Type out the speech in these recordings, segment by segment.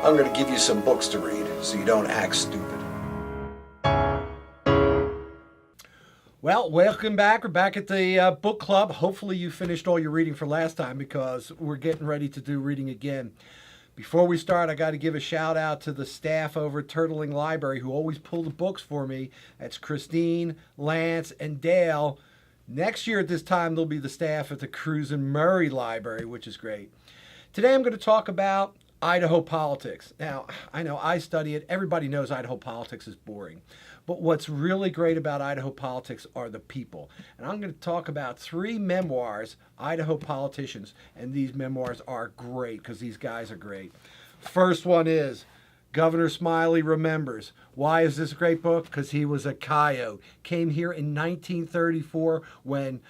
I'm going to give you some books to read so you don't act stupid. Well, welcome back. We're back at the book club. Hopefully you finished all your reading for last time because we're getting ready to do reading again. Before we start, I got to give a shout out to the staff over at Turtling Library who always pull the books for me. That's Christine, Lance, and Dale. Next year at this time, there'll be the staff at the Cruz and Murray Library, which is great. Today I'm going to talk about Idaho politics. Now, I know I study it. Everybody knows Idaho politics is boring. But what's really great about Idaho politics are the people. And I'm going to talk about 3 memoirs, Idaho politicians, and these memoirs are great because these guys are great. First one is Governor Smiley Remembers. Why is this a great book? Because he was a coyote. Came here in 1934 when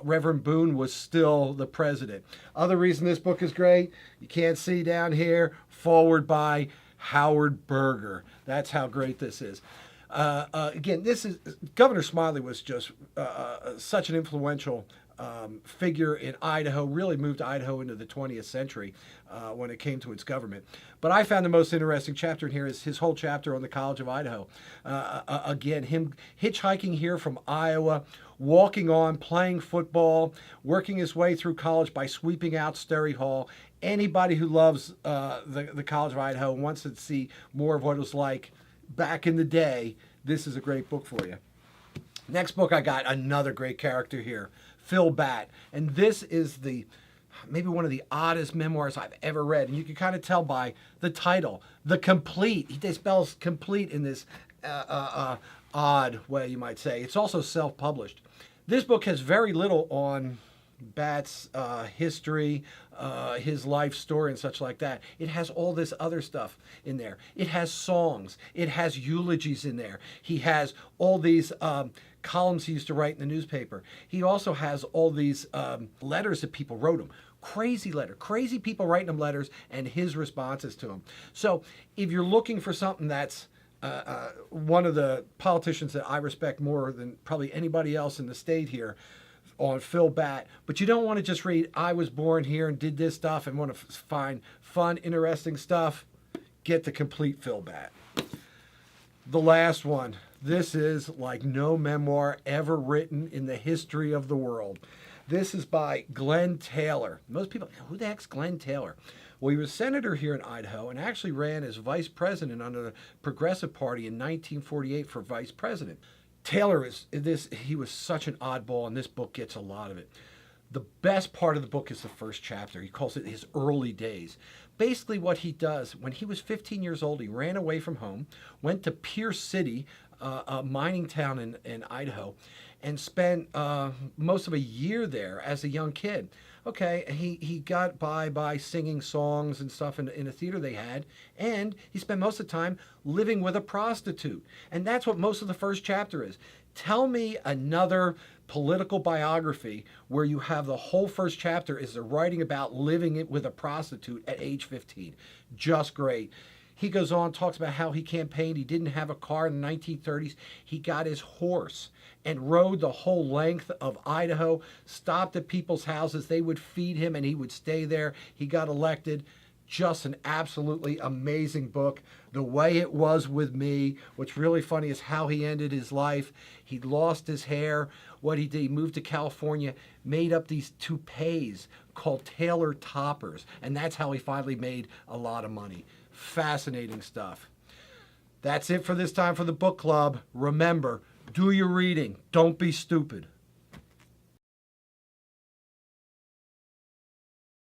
Reverend Boone was still the president. Other reason this book is great, you can't see down here, forward by Howard Berger. That's how great this is. Again, Governor Smiley was just such an influential figure in Idaho, really moved Idaho into the 20th century when it came to its government. But I found the most interesting chapter in here is his whole chapter on the College of Idaho. Again, him hitchhiking here from Iowa, walking on, playing football, working his way through college by sweeping out Sterry Hall. Anybody who loves the College of Idaho and wants to see more of what it was like back in the day, this is a great book for you. Next book I got, another great character here, Phil Batt. And this is maybe one of the oddest memoirs I've ever read. And you can kind of tell by the title, The Complete. He spells complete in this odd way, you might say. It's also self-published. This book has very little on Batt's history, his life story and such like that. It has all this other stuff in there. It has songs. It has eulogies in there. He has all these columns he used to write in the newspaper. He also has all these letters that people wrote him. Crazy people writing him letters and his responses to them. So if you're looking for something that's one of the politicians that I respect more than probably anybody else in the state here, on Phil Batt, but you don't want to just read, I was born here and did this stuff and want to find fun, interesting stuff, get the complete Phil Batt. The last one, this is like no memoir ever written in the history of the world. This is by Glen Taylor. Most people, who the heck's Glen Taylor? Well, he was senator here in Idaho and actually ran as vice president under the Progressive Party in 1948 for vice president. Taylor he was such an oddball, and this book gets a lot of it. The best part of the book is the first chapter. He calls it his early days. Basically what he does, when he was 15 years old, he ran away from home, went to Pierce City, a mining town in Idaho, and spent most of a year there as a young kid. Okay, he got by singing songs and stuff in a theater they had, and he spent most of the time living with a prostitute. And that's what most of the first chapter is. Tell me another political biography where you have the whole first chapter is the writing about living it with a prostitute at age 15. Just great. He goes on, talks about how he campaigned. He didn't have a car in the 1930s. He got his horse and rode the whole length of Idaho, stopped at people's houses. They would feed him and he would stay there. He got elected. Just an absolutely amazing book. The way it was with me. What's really funny is how he ended his life. He lost his hair. What he did, he moved to California, made up these toupees called Taylor toppers. And that's how he finally made a lot of money. Fascinating stuff. That's it for this time for the book club. Remember, do your reading. Don't be stupid.